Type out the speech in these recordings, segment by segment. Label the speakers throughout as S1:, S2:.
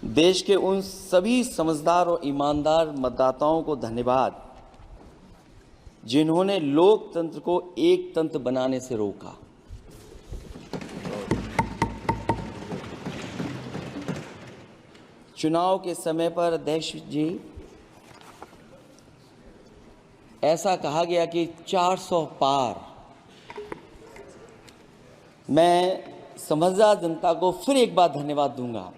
S1: देश के उन सभी समझदार और ईमानदार मतदाताओं को धन्यवाद जिन्होंने लोकतंत्र को एक तंत्र बनाने से रोका। चुनाव के समय पर अध्यक्ष जी ऐसा कहा गया कि 400 पार। मैं समझदार जनता को फिर एक बार धन्यवाद दूंगा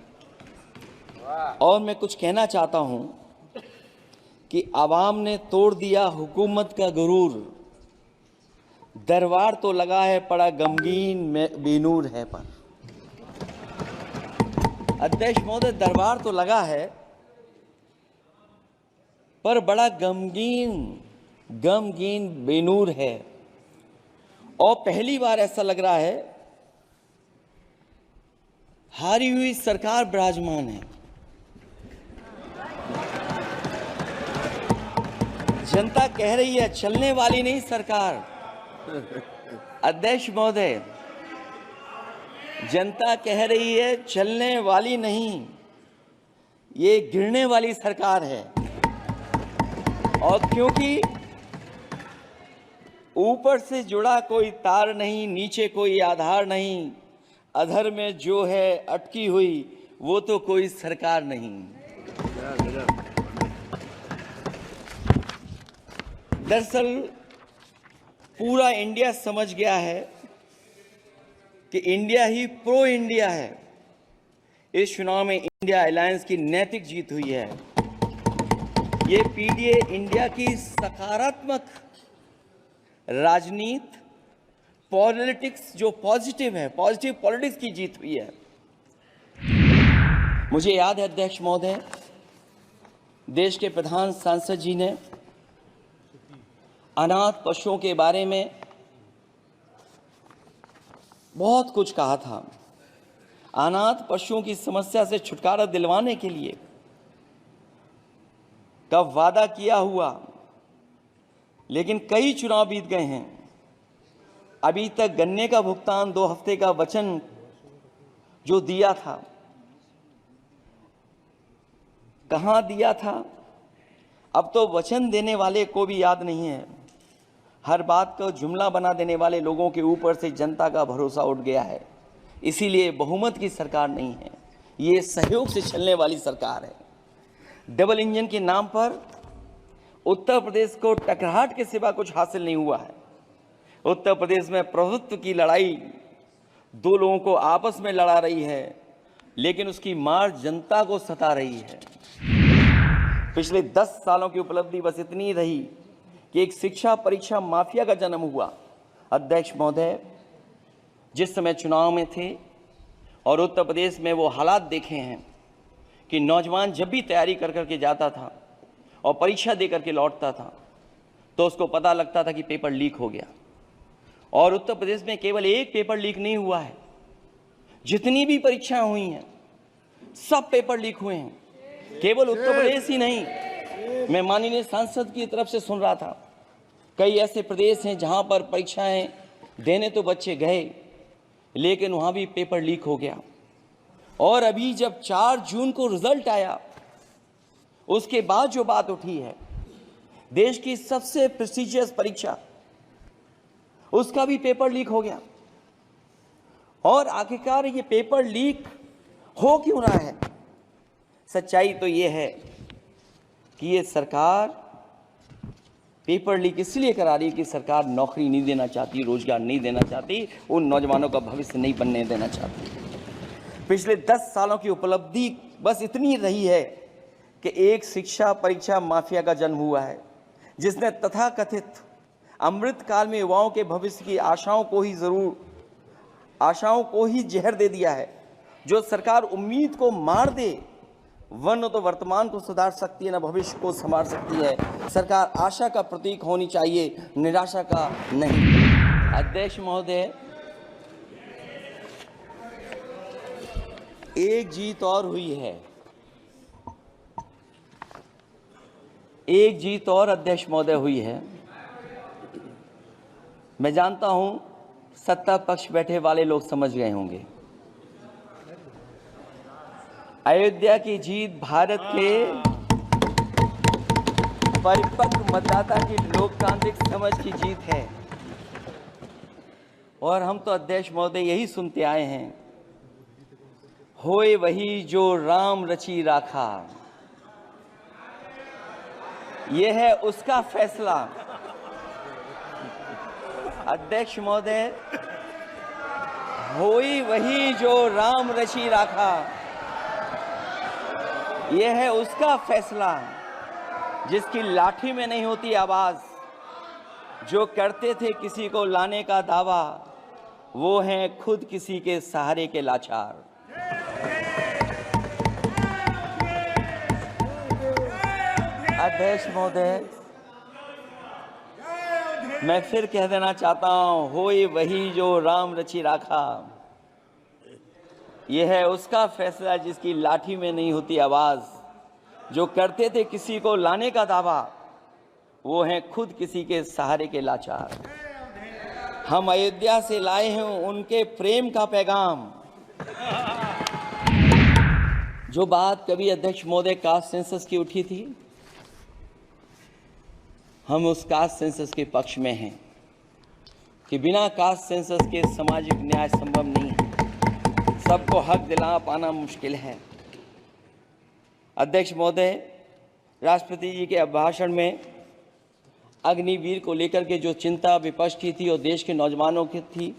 S1: और मैं कुछ कहना चाहता हूं कि आवाम ने तोड़ दिया हुकूमत का गुरूर। दरबार तो लगा है पड़ा गमगीन में बेनूर है पर। अध्यक्ष महोदय, दरबार तो लगा है पर बड़ा गमगीन बेनूर है। और पहली बार ऐसा लग रहा है हारी हुई सरकार विराजमान है। जनता कह रही है चलने वाली नहीं सरकार। अध्यक्ष महोदय, जनता कह रही है चलने वाली नहीं, ये गिरने वाली सरकार है। और क्योंकि ऊपर से जुड़ा कोई तार नहीं, नीचे कोई आधार नहीं, अधर में जो है अटकी हुई वो तो कोई सरकार नहीं। दरअसल पूरा इंडिया समझ गया है कि इंडिया ही प्रो इंडिया है। इस चुनाव में इंडिया अलायंस की नैतिक जीत हुई है। ये पीडीए इंडिया की सकारात्मक राजनीति, पॉलिटिक्स जो पॉजिटिव है, पॉजिटिव पॉलिटिक्स की जीत हुई है। मुझे याद है अध्यक्ष महोदय, देश के प्रधान सांसद जी ने अनाथ पशुओं के बारे में बहुत कुछ कहा था। अनाथ पशुओं की समस्या से छुटकारा दिलवाने के लिए का वादा किया हुआ, लेकिन कई चुनाव बीत गए हैं, अभी तक गन्ने का भुगतान 2 हफ्ते का वचन जो दिया था, कहां दिया था? अब तो वचन देने वाले को भी याद नहीं है। हर बात को जुमला बना देने वाले लोगों के ऊपर से जनता का भरोसा उठ गया है। इसीलिए बहुमत की सरकार नहीं है, ये सहयोग से चलने वाली सरकार है। डबल इंजन के नाम पर उत्तर प्रदेश को टकराहट के सिवा कुछ हासिल नहीं हुआ है। उत्तर प्रदेश में प्रभुत्व की लड़ाई 2 लोगों को आपस में लड़ा रही है, लेकिन उसकी मार जनता को सता रही है। पिछले 10 सालों की उपलब्धि बस इतनी रही कि एक शिक्षा परीक्षा माफिया का जन्म हुआ। अध्यक्ष महोदय, जिस समय चुनाव में थे और उत्तर प्रदेश में वो हालात देखे हैं कि नौजवान जब भी तैयारी कर करके जाता था और परीक्षा दे करके लौटता था तो उसको पता लगता था कि पेपर लीक हो गया। और उत्तर प्रदेश में केवल एक पेपर लीक नहीं हुआ है, जितनी भी परीक्षाएं हुई हैं सब पेपर लीक हुए हैं। केवल उत्तर प्रदेश ही नहीं, मैं माननीय सांसद की तरफ से सुन रहा था, कई ऐसे प्रदेश हैं जहां पर परीक्षाएं देने तो बच्चे गए लेकिन वहां भी पेपर लीक हो गया। और अभी जब 4 जून को रिजल्ट आया, उसके बाद जो बात उठी है, देश की सबसे प्रेस्टिजियस परीक्षा, उसका भी पेपर लीक हो गया। और आखिरकार ये पेपर लीक हो क्यों रहा है? सच्चाई तो ये है कि ये सरकार पेपर लीक इसलिए करा रही है कि सरकार नौकरी नहीं देना चाहती, रोजगार नहीं देना चाहती, उन नौजवानों का भविष्य नहीं बनने देना चाहती। पिछले 10 सालों की उपलब्धि बस इतनी रही है कि एक शिक्षा परीक्षा माफिया का जन्म हुआ है, जिसने तथाकथित अमृत काल में युवाओं के भविष्य की आशाओं को ही जहर दे दिया है। जो सरकार उम्मीद को मार दे, वरना तो वर्तमान को सुधार सकती है, न भविष्य को संभाल सकती है। सरकार आशा का प्रतीक होनी चाहिए, निराशा का नहीं। अध्यक्ष महोदय, एक जीत और हुई है, एक जीत और अध्यक्ष महोदय हुई है। मैं जानता हूं सत्ता पक्ष बैठे वाले लोग समझ गए होंगे। अयोध्या की जीत भारत के परिपक्व मतदाता की लोकतांत्रिक समझ की जीत है। और हम तो अध्यक्ष महोदय यही सुनते आए हैं, होए वही जो राम रची राखा, यह है उसका फैसला। अध्यक्ष महोदय, होई वही जो राम रची राखा, यह है उसका फैसला, जिसकी लाठी में नहीं होती आवाज, जो करते थे किसी को लाने का दावा, वो हैं खुद किसी के सहारे के लाचार। अध्यक्ष महोदय, मैं फिर कह देना चाहता हूं, होए वही जो राम रची राखा, यह है उसका फैसला, जिसकी लाठी में नहीं होती आवाज, जो करते थे किसी को लाने का दावा, वो हैं खुद किसी के सहारे के लाचार। हम अयोध्या से लाए हैं उनके प्रेम का पैगाम। जो बात कभी अध्यक्ष महोदय कास्ट सेंसस की उठी थी, हम उस कास्ट सेंसस के पक्ष में हैं कि बिना कास्ट सेंसस के सामाजिक न्याय संभव नहीं है। सबको हक दिला पाना मुश्किल है। अध्यक्ष महोदय, राष्ट्रपति जी के अभिभाषण में अग्निवीर को लेकर के जो चिंता विपक्ष की थी और देश के नौजवानों की थी,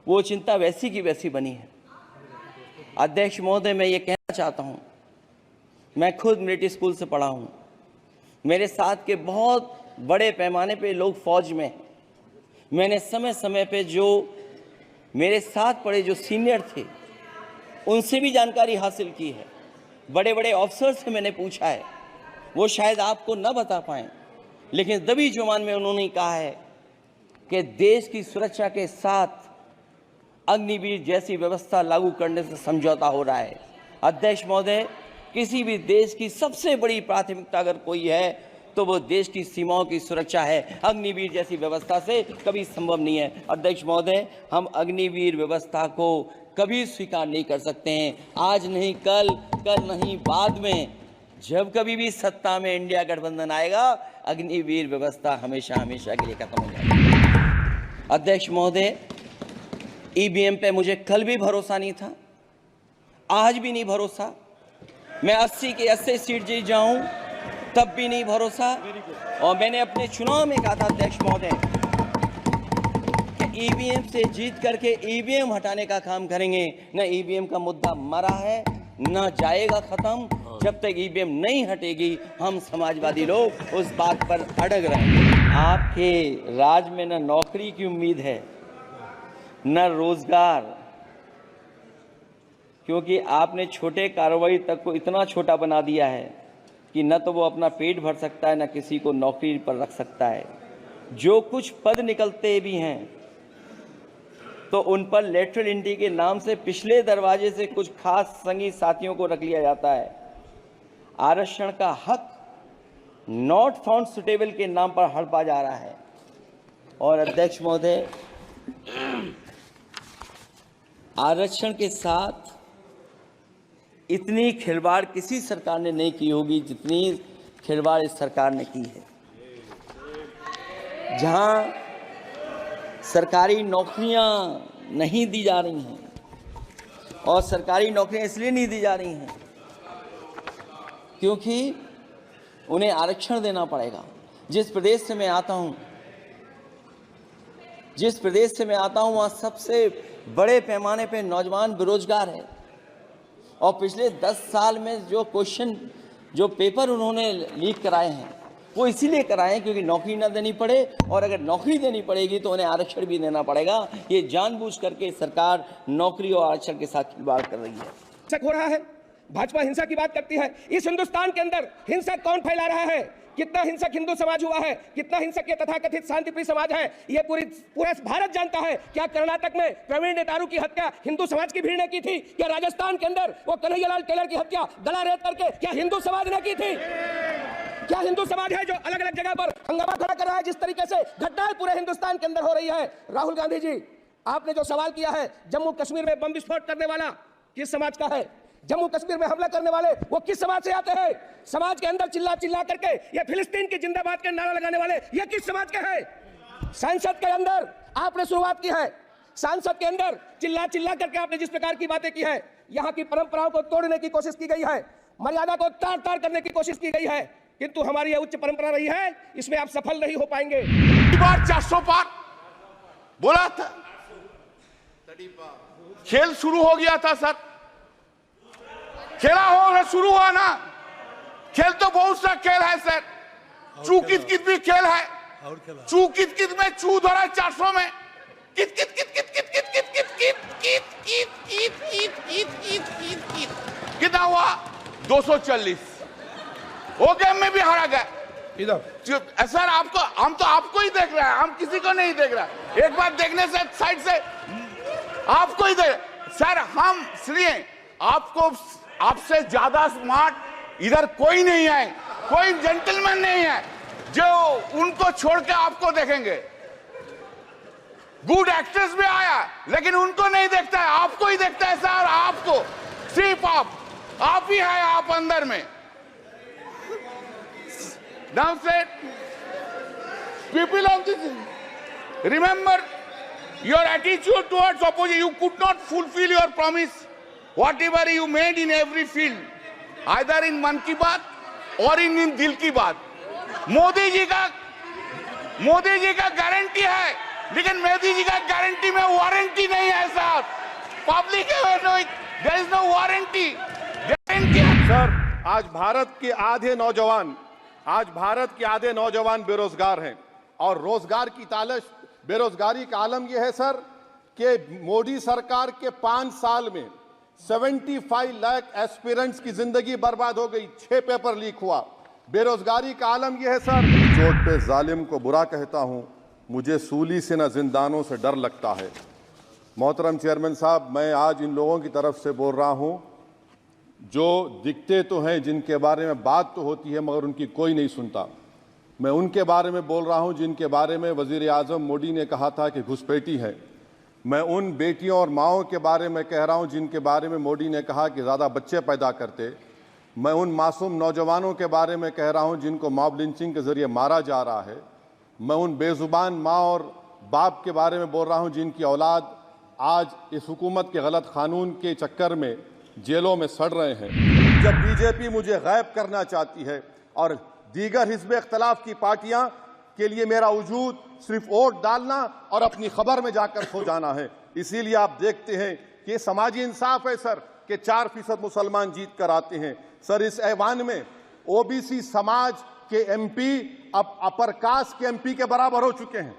S1: वो चिंता वैसी की वैसी बनी है। अध्यक्ष महोदय, मैं ये कहना चाहता हूँ, मैं खुद मिलिट्री स्कूल से पढ़ा हूँ। मेरे साथ के बहुत बड़े पैमाने पे लोग फौज में हैं। मैंने समय समय पे जो मेरे साथ पढ़े जो सीनियर थे, उनसे भी जानकारी हासिल की है। बड़े बड़े ऑफिसर से मैंने पूछा है, वो शायद आपको न बता पाएं, लेकिन दबी जुबान में उन्होंने कहा है कि देश की सुरक्षा के साथ अग्निवीर जैसी व्यवस्था लागू करने से समझौता हो रहा है। अध्यक्ष महोदय, किसी भी देश की सबसे बड़ी प्राथमिकता अगर कोई है तो वो देश की सीमाओं की सुरक्षा है। अग्निवीर जैसी व्यवस्था से कभी संभव नहीं है। अध्यक्ष महोदय, हम अग्निवीर व्यवस्था को कभी स्वीकार नहीं कर सकते हैं। आज नहीं कल, कल नहीं बाद में, जब कभी भी सत्ता में इंडिया गठबंधन आएगा, अग्निवीर व्यवस्था हमेशा हमेशा के लिए खत्म हो जाएगी। अध्यक्ष महोदय, ईवीएम पे मुझे कल भी भरोसा नहीं था, आज भी नहीं भरोसा। मैं 80 के 80 सीट जीत जाऊं तब भी नहीं भरोसा। और मैंने अपने चुनाव में कहा था अध्यक्ष महोदय कि ईवीएम से जीत करके ईवीएम हटाने का काम करेंगे। न ईवीएम का मुद्दा मरा है, न जाएगा खत्म। जब तक ईवीएम नहीं हटेगी, हम समाजवादी लोग उस बात पर अड़ग रहेंगे। आपके राज में न नौकरी की उम्मीद है, न रोजगार, क्योंकि आपने छोटे कारोबारी तक को इतना छोटा बना दिया है कि न तो वो अपना पेट भर सकता है, न किसी को नौकरी पर रख सकता है। जो कुछ पद निकलते भी हैं तो उन पर लेटरल एंट्री के नाम से पिछले दरवाजे से कुछ खास संगी साथियों को रख लिया जाता है। आरक्षण का हक नॉट फाउंड सुटेबल के नाम पर हड़पा जा रहा है। और अध्यक्ष महोदय, आरक्षण के साथ इतनी खिलवाड़ किसी सरकार ने नहीं की होगी जितनी खिलवाड़ इस सरकार ने की है। जहां सरकारी नौकरियां नहीं दी जा रही हैं, और सरकारी नौकरियां इसलिए नहीं दी जा रही हैं क्योंकि उन्हें आरक्षण देना पड़ेगा। जिस प्रदेश से मैं आता हूं वहां सबसे बड़े पैमाने पे नौजवान बेरोजगार है। और पिछले 10 साल में जो क्वेश्चन, जो पेपर उन्होंने लीक कराए हैं, वो इसीलिए कराए हैं क्योंकि नौकरी ना देनी पड़े, और अगर नौकरी देनी पड़ेगी तो उन्हें आरक्षण भी देना पड़ेगा। ये जानबूझ करके सरकार नौकरी और आरक्षण के साथ खिलवाड़ कर रही है।
S2: हिंसक हो रहा है, भाजपा हिंसा की बात करती है। इस हिंदुस्तान के अंदर हिंसा कौन फैला रहा है? कितना हिंसक हिंदू समाज हुआ है, कितना हिंसक ये तथाकथित शांतिप्रिय समाज है, ये पूरा भारत जानता है। क्या कर्नाटक में प्रवीण नेतारू की हत्या हिंदू समाज की भीड़ ने की थी? क्या राजस्थान के अंदर वो कन्हैयालाल टेलर की हत्या गला रेत करके क्या हिंदू समाज ने की थी? क्या हिंदू समाज है जो अलग अलग जगह पर हंगामा खड़ा कर रहा है? जिस तरीके से घटनाएं पूरे हिंदुस्तान के अंदर हो रही है। राहुल गांधी जी, आपने जो सवाल किया है, जम्मू कश्मीर में बम विस्फोट करने वाला किस समाज का है? जम्मू कश्मीर में हमला करने वाले वो किस समाज से आते हैं? समाज के अंदर चिल्ला चिल्ला करके ये फिलिस्तीन की जिंदाबाद के नारा लगाने वाले ये किस समाज के हैं? संसद के अंदर आपने शुरुआत की है, संसद के अंदर चिल्ला चिल्ला करके आपने जिस प्रकार की बातें की है, यहाँ की परंपराओं को तोड़ने की कोशिश की गई है, मर्यादा को तार तार करने की कोशिश की गई है, किंतु हमारी यह उच्च परंपरा रही है, इसमें आप सफल नहीं हो पाएंगे।
S3: बार 400 पार बोला था, खेल शुरू हो गया था सर, खेला हो शुरू हुआ ना, खेल तो बहुत सा खेल है सर, चू कित कित भी खेल है, चू कित कित में चू धरा 400 में कित कित कित कित कित कित कित कित कित कित कित कित कित कित कित कित कित कितना हुआ 240। वो गेम में भी हारा गया इधर। सर आपको, हम तो आपको ही देख रहे हैं, हम किसी को नहीं देख रहे। एक बार देखने से साइड से आपको ही देख सर, हम इसलिए आपको, आपसे ज्यादा स्मार्ट इधर कोई नहीं है, कोई जेंटलमैन नहीं है जो उनको छोड़ के आपको देखेंगे। गुड एक्टर्स भी आया लेकिन उनको नहीं देखता है, आपको ही देखता है सर, आपको सिर्फ आप ही है, आप अंदर में। Now said, people of this, remember your attitude towards opposition. You could not fulfill your promise, whatever you made in every field, either in मन की बात और in दिल की बात। मोदी जी का गारंटी है, लेकिन मोदी जी का गारंटी में वारंटी नहीं है साहब। Public there is no warranty, guarantee.
S4: Sir, आज भारत के आधे नौजवान बेरोजगार हैं और रोजगार की तालाश, बेरोजगारी का आलम यह है सर कि मोदी सरकार के 5 साल में 75 लाख एस्पिरेंट्स की जिंदगी बर्बाद हो गई, 6 पेपर लीक हुआ। बेरोजगारी का आलम यह है सर, चोट पे जालिम को बुरा कहता हूं, मुझे सूली से न जिंदानों से डर लगता है। मोहतरम चेयरमैन साहब, मैं आज इन लोगों की तरफ से बोल रहा हूं जो दिखते तो हैं, जिनके बारे में बात तो होती है मगर उनकी कोई नहीं सुनता। मैं उनके बारे में बोल रहा हूं जिनके बारे में वजीर आजम मोदी ने कहा था कि घुसपैठी है। मैं उन बेटियों और माओं के बारे में कह रहा हूं जिनके बारे में मोदी ने कहा कि ज़्यादा बच्चे पैदा करते। मैं उन मासूम नौजवानों के बारे में कह रहा हूं जिनको मॉब लिंचिंग के ज़रिए मारा जा रहा है। मैं उन बेजुबान माँ और बाप के बारे में बोल रहा हूं जिनकी औलाद आज इस हुकूमत के गलत कानून के चक्कर में जेलों में सड़ रहे हैं। जब बीजेपी मुझे गायब करना चाहती है और दीगर हिज़्ब इख्तिलाफ की पार्टियां के लिए मेरा वजूद सिर्फ वोट डालना और अपनी खबर में जाकर सो जाना है, इसीलिए आप देखते हैं कि समाजी इंसाफ है सर कि 4% मुसलमान जीत कर आते हैं। सर, इस ऐवान में ओबीसी समाज के एमपी अब अपर कास्ट के एमपी के बराबर हो चुके हैं।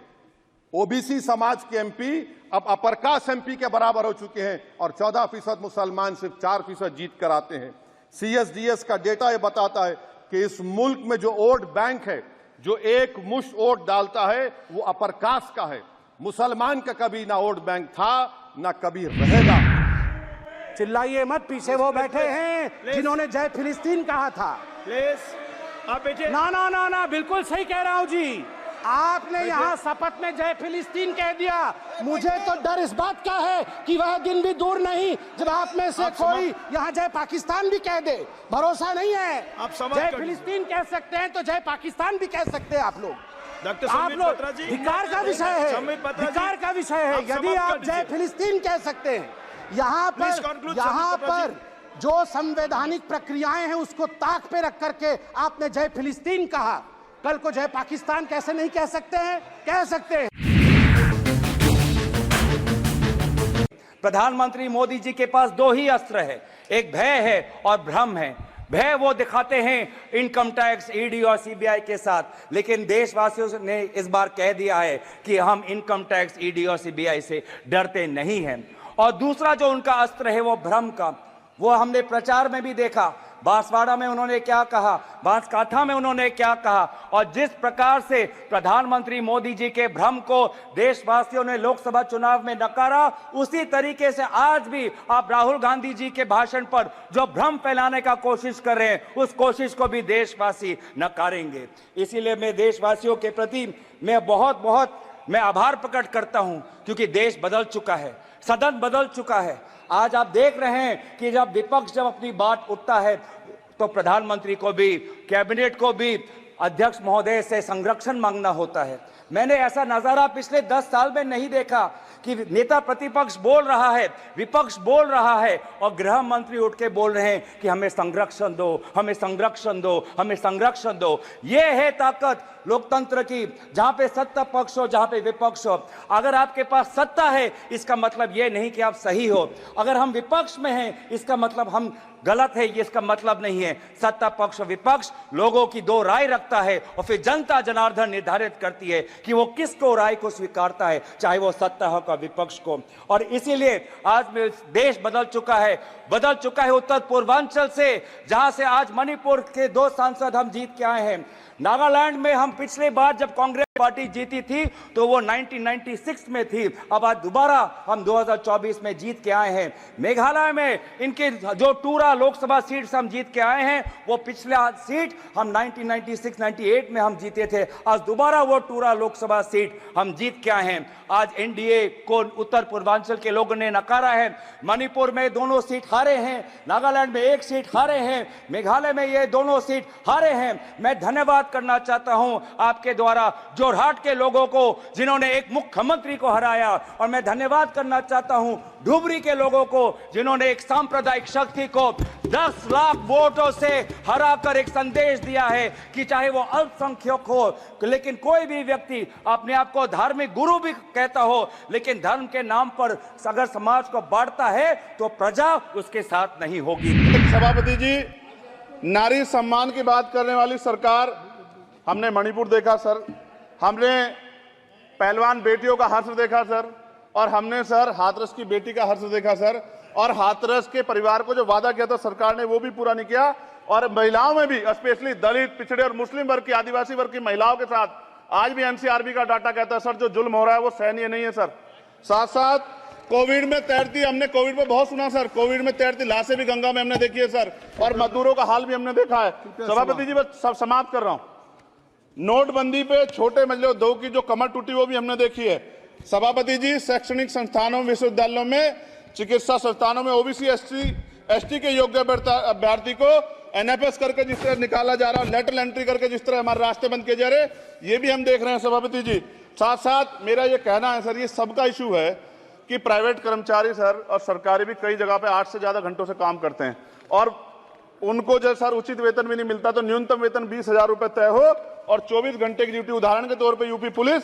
S4: ओबीसी समाज के एमपी अब अपर कास्ट एमपी के बराबर हो चुके हैं और 14% मुसलमान सिर्फ 4% जीत कर आते हैं। CSDS का डेटा ये बताता है कि इस मुल्क में जो वोट बैंक है, जो एक मुश्त वोट डालता है, वो अपर कास्ट का है। मुसलमान का कभी ना वोट बैंक था ना कभी रहेगा।
S5: चिल्लाइए मत, पीछे वो बैठे हैं जिन्होंने जय फिलिस्तीन कहा था।
S6: प्लीज आप बैठिए।
S5: ना, बिल्कुल सही कह रहा हूं जी। आपने यहाँ शपथ में जय फिलिस्तीन कह दिया। मुझे तो डर इस बात का है कि वह दिन भी दूर नहीं जब आप में से कोई यहाँ जय पाकिस्तान भी कह दे। भरोसा नहीं है। जय फिलिस्तीन कह सकते हैं तो जय पाकिस्तान भी कह सकते हैं आप लोग। आप लोग धिक्कार का विषय है, धिक्कार का विषय है। यदि आप जय फिलिस्तीन कह सकते हैं, यहाँ पर जो संवैधानिक प्रक्रियाएं हैं उसको ताक पे रख करके आपने जय फिलिस्तीन कहा, कल को जय पाकिस्तान कैसे नहीं कह सकते हैं? कह सकते हैं।
S7: प्रधानमंत्री मोदी जी के पास 2 ही अस्त्र है, एक भय है और भ्रम है। भय वो दिखाते हैं इनकम टैक्स, ईडी और सीबीआई के साथ, लेकिन देशवासियों ने इस बार कह दिया है कि हम इनकम टैक्स, ईडी और सीबीआई से डरते नहीं हैं। और दूसरा जो उनका अस्त्र है वो भ्रम का, वो हमने प्रचार में भी देखा। बांसवाड़ा में उन्होंने क्या कहा, बांसकाठा में उन्होंने क्या कहा, और जिस प्रकार से प्रधानमंत्री मोदी जी के भ्रम को देशवासियों ने लोकसभा चुनाव में नकारा, उसी तरीके से आज भी आप राहुल गांधी जी के भाषण पर जो भ्रम फैलाने का कोशिश कर रहे हैं, उस कोशिश को भी देशवासी नकारेंगे। इसीलिए मैं देशवासियों के प्रति मैं आभार प्रकट करता हूं, क्योंकि देश बदल चुका है, सदन बदल चुका है। आज आप देख रहे हैं कि जब विपक्ष जब अपनी बात उठता है तो प्रधानमंत्री को भी, कैबिनेट को भी अध्यक्ष महोदय से संरक्षण मांगना होता है। मैंने ऐसा नजारा पिछले 10 साल में नहीं देखा कि नेता प्रतिपक्ष बोल रहा है, विपक्ष बोल रहा है और गृह मंत्री उठ के बोल रहे हैं कि हमें संरक्षण दो, हमें संरक्षण दो, हमें संरक्षण दो। यह है ताकत लोकतंत्र की, जहां पे सत्ता पक्ष हो, जहां पे विपक्ष हो। अगर आपके पास सत्ता है इसका मतलब यह नहीं कि आप सही हो, अगर हम विपक्ष में हैं इसका मतलब हम गलत है, ये इसका मतलब नहीं है। सत्ता पक्ष और विपक्ष लोगों की दो राय रखता है और फिर जनता जनार्दन निर्धारित करती है कि वो किसको राय को स्वीकारता है, चाहे वो सत्ता हो का विपक्ष को। और इसीलिए आज में देश बदल चुका है उत्तर पूर्वांचल से, जहां से आज मणिपुर के 2 सांसद हम जीत के आए हैं। नागालैंड में हम पिछले बार जब कांग्रेस पार्टी जीती थी तो वो 1996 में थी, अब आज दोबारा हम 2024 में जीत के आए हैं। मेघालय में इनके जो टूरा लोकसभा सीट हम जीत के आए हैं, वो पिछला सीट हम 1996-98 में हम जीते थे, आज दोबारा वो टूरा लोकसभा सीट हम जीत के आए हैं। आज एनडीए को उत्तर पूर्वांचल के लोगों ने नकारा है। मणिपुर में दोनों सीट हारे हैं, नागालैंड में 1 सीट हारे हैं, मेघालय में ये दोनों सीट हारे हैं। मैं धन्यवाद करना चाहता हूं आपके द्वारा जोरहाट के लोगों को जिन्होंने एक मुख्यमंत्री को हराया, और मैं धन्यवाद करना चाहता हूं धुबरी के लोगों को जिन्होंने एक सांप्रदायिक शक्ति को 10 लाख वोटों से हराकर एक संदेश दिया है कि चाहे वो अल्पसंख्यक हो, लेकिन कोई भी व्यक्ति अपने आप को धार्मिक गुरु भी कहता हो, लेकिन धर्म के नाम पर अगर समाज को बांटता है तो प्रजा उसके साथ नहीं होगी।
S4: सभापति जी, नारी सम्मान की बात करने वाली सरकार, हमने मणिपुर देखा सर, हमने पहलवान बेटियों का हर्ष देखा सर, और हमने सर हाथरस की बेटी का हर्ष देखा सर, और हाथरस के परिवार को जो वादा किया था सरकार ने वो भी पूरा नहीं किया। और महिलाओं में भी, स्पेशली दलित, पिछड़े और मुस्लिम वर्ग की, आदिवासी वर्ग की महिलाओं के साथ आज भी एनसीआरबी का डाटा कहता है सर जो जुल्म हो रहा है वो सहनीय नहीं है सर। साथ साथ कोविड में तैरती, हमने कोविड में बहुत सुना सर, कोविड में तैरती लाशें भी गंगा में हमने देखी है सर, और मजदूरों का हाल भी हमने देखा है। सभापति जी बस सब समाप्त कर रहा हूं। नोटबंदी पे छोटे मजले उद्योग की जो कमर टूटी वो भी हमने देखी है। सभापति जी, शैक्षणिक संस्थानों, विश्वविद्यालयों में, चिकित्सा संस्थानों में ओबीसी एसटी के योग्य अभ्यर्थी को एनएफएस करके जिस तरह निकाला जा रहा है, लेटरल एंट्री करके जिस तरह हमारे रास्ते बंद किए जा रहे, ये भी हम देख रहे हैं सभापति जी। साथ साथ मेरा ये कहना है सर, ये सबका इशू है कि प्राइवेट कर्मचारी सर और सरकारी भी कई जगह पे 8 से ज्यादा घंटों से काम करते हैं, और उनको जो सर उचित वेतन भी नहीं मिलता, तो न्यूनतम वेतन 20,000 रुपए तय हो और 24 घंटे की ड्यूटी। उदाहरण के तौर पे यूपी पुलिस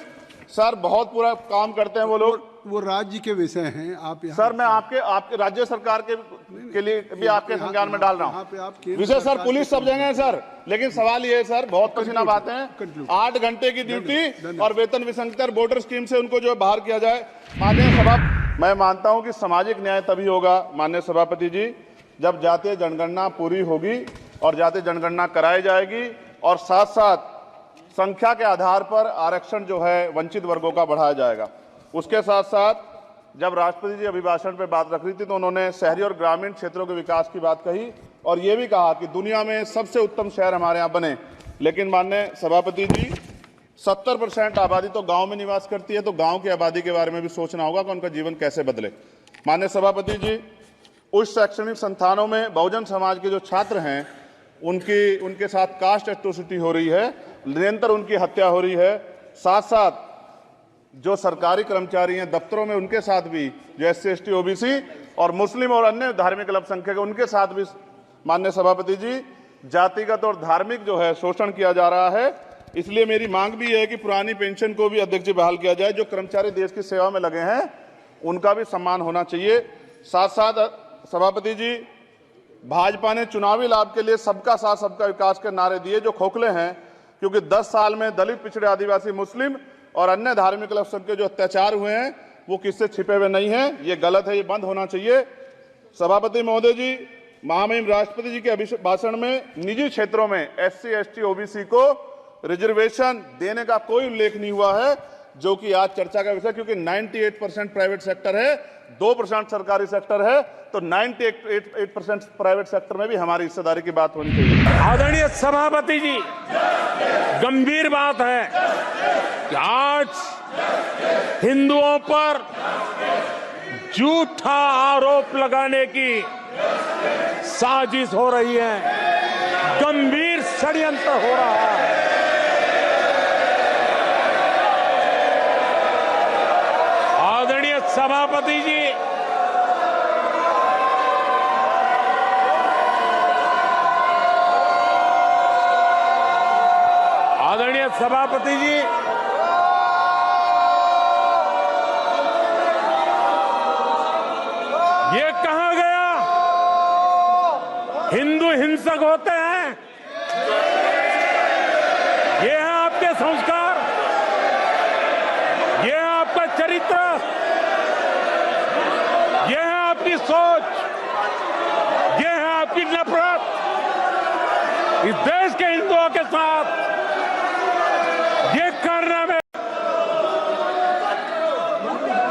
S4: सर बहुत पूरा काम करते हैं वो लोग,
S8: वो राज्य के विषय हैं। आप
S4: सर मैं आपके राज्य सरकार के लिए भी आपके संज्ञान में डाल रहा हूँ विषय सर। पुलिस सब जगह है सर, लेकिन सवाल ये है सर, बहुत पसीना बातें हैं, 8 घंटे की ड्यूटी और वेतन विसंगति, वोटर स्कीम से उनको जो बाहर किया जाए। माननीय सभा, मैं मानता हूं कि सामाजिक न्याय तभी होगा माननीय सभापति जी जब जातीय जनगणना पूरी होगी और जातीय जनगणना कराई जाएगी, और साथ साथ संख्या के आधार पर आरक्षण जो है वंचित वर्गों का बढ़ाया जाएगा। उसके साथ साथ जब राष्ट्रपति जी अभिभाषण पर बात रख रही थी तो उन्होंने शहरी और ग्रामीण क्षेत्रों के विकास की बात कही, और ये भी कहा कि दुनिया में सबसे उत्तम शहर हमारे यहाँ बने। लेकिन माननीय सभापति जी, 70% आबादी तो गांव में निवास करती है, तो गांव की आबादी के बारे में भी सोचना होगा कि उनका जीवन कैसे बदले। माननीय सभापति जी, उस शैक्षणिक संस्थानों में बहुजन समाज के जो छात्र हैं उनके साथ कास्ट एट्रोसिटी हो रही है, निरंतर उनकी हत्या हो रही है। साथ साथ जो सरकारी कर्मचारी हैं दफ्तरों में, उनके साथ भी जो SC ST OBC और मुस्लिम और अन्य धार्मिक अल्पसंख्यक है, उनके साथ भी माननीय सभापति जी जातिगत और धार्मिक जो है शोषण किया जा रहा है। इसलिए मेरी मांग भी है कि पुरानी पेंशन को भी अध्यक्ष जी बहाल किया जाए। जो कर्मचारी देश की सेवा में लगे हैं उनका भी सम्मान होना चाहिए। साथ साथ सभापति जी, भाजपा ने चुनावी लाभ के लिए सबका साथ सबका विकास के नारे दिए जो खोखले हैं, क्योंकि 10 साल में दलित, पिछड़े, आदिवासी, मुस्लिम और अन्य धार्मिक अल्पसंख्यक के जो अत्याचार हुए हैं वो किससे छिपे हुए नहीं हैं। ये गलत है, ये बंद होना चाहिए। सभापति महोदय जी, महामहिम राष्ट्रपति जी के भाषण में निजी क्षेत्रों में SC ST OBC को रिजर्वेशन देने का कोई उल्लेख नहीं हुआ है, जो कि आज चर्चा का विषय, क्योंकि 98% प्राइवेट सेक्टर है, 2% सरकारी सेक्टर है, तो 98% प्राइवेट सेक्टर में भी हमारी हिस्सेदारी की बात होनी चाहिए।
S6: आदरणीय सभापति जी, गंभीर बात है कि आज हिंदुओं पर झूठा आरोप लगाने की साजिश हो रही है, गंभीर षड्यंत्र हो रहा है। आदरणीय सभापति जी, आदरणीय सभापति जी, ये कहा गया हिंदू हिंसक होते हैं? ये है आपके संस्कार, ये है आपका चरित्र, ये है आपकी सोच, ये है आपकी नफरत इस देश के हिंदुओं के साथ। ये करने में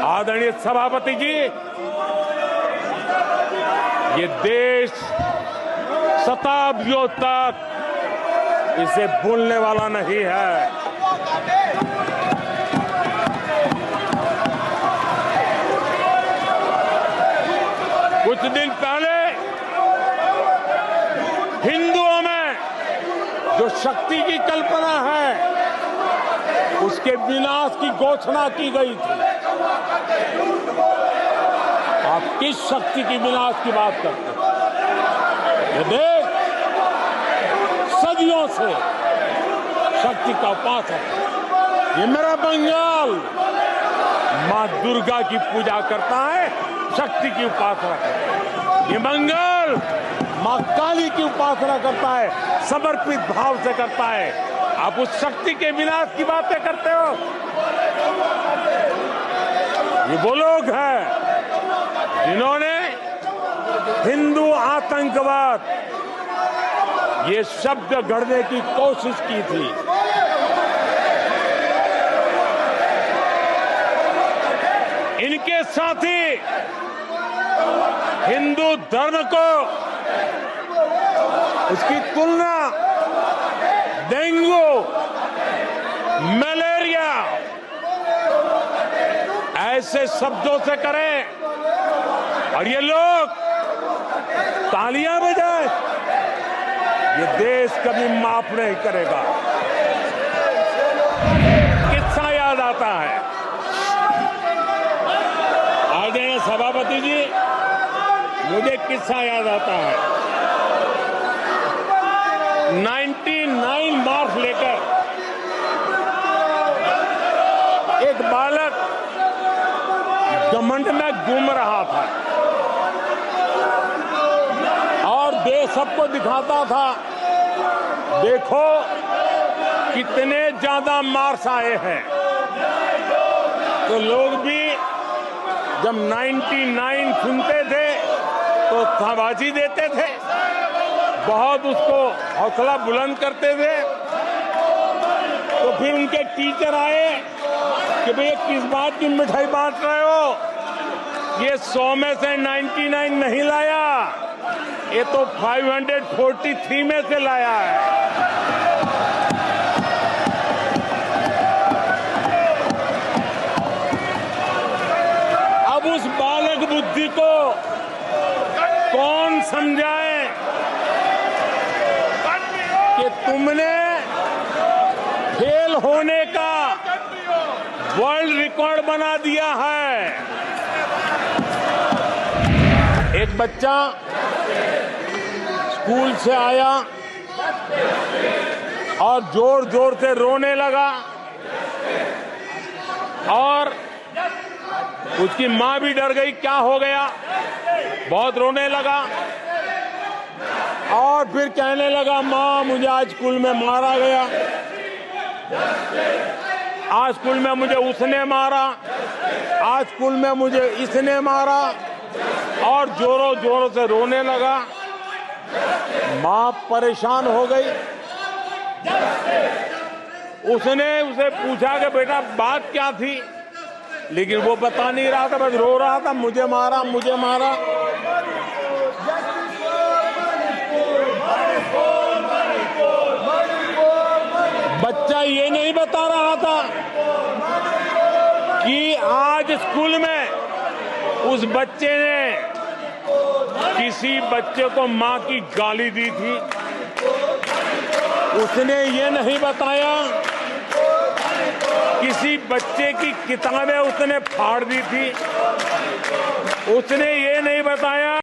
S6: आदरणीय सभापति जी, ये देश शताब्दियों तक इसे भूलने वाला नहीं है। कुछ दिन पहले हिंदुओं में जो शक्ति की कल्पना है, उसके विनाश की घोषणा की गई थी। आप किस शक्ति की विनाश की बात करते हैं? ये देश सदियों से शक्ति का उपासक है। ये मेरा बंगाल मां दुर्गा की पूजा करता है, शक्ति की उपासना करता है। ये बंगाल मां काली की उपासना करता है, समर्पित भाव से करता है। आप उस शक्ति के विनाश की बातें करते हो। ये वो लोग हैं जिन्होंने हिंदू आतंकवाद ये शब्द गढ़ने की कोशिश की थी। इनके साथी हिंदू धर्म को उसकी तुलना डेंगू, मलेरिया ऐसे शब्दों से करें और ये लोग तालियां बजाएं, ये देश कभी माफ नहीं करेगा। किस्सा याद आता है, आदरणीय सभापति जी, मुझे किस्सा याद आता है। 99 मार्क्स लेकर एक बालक घमंड में घूम रहा था और देश सबको दिखाता था, देखो कितने ज्यादा मार्क्स आए हैं। तो लोग भी जब 99 सुनते थे तो शाबाशी देते थे, बहुत उसको हौसला बुलंद करते थे। तो फिर उनके टीचर आए कि भाई किस बात की मिठाई बांट रहे हो, ये 100 में से 99 नहीं लाया, ये तो 543 में से लाया है। अब उस बालक बुद्धि को कौन समझाए कि तुमने फेल होने का वर्ल्ड रिकॉर्ड बना दिया है। एक बच्चा स्कूल से आया और जोर जोर से रोने लगा और उसकी मां भी डर गई, क्या हो गया, बहुत रोने लगा और फिर कहने लगा, मां मुझे आज स्कूल में मारा गया, आज स्कूल में मुझे उसने मारा, आज स्कूल में मुझे इसने मारा, और जोरों जोरों से रोने लगा। मां परेशान हो गई। उसने उसे पूछा कि बेटा बात क्या थी, लेकिन वो बता नहीं रहा था, बस रो रहा था, मुझे मारा मुझे मारा। बच्चा ये नहीं बता रहा था कि आज स्कूल में उस बच्चे ने किसी बच्चे को मां की गाली दी थी, उसने ये नहीं बताया। किसी बच्चे की किताबें उसने फाड़ दी थी, उसने ये नहीं बताया।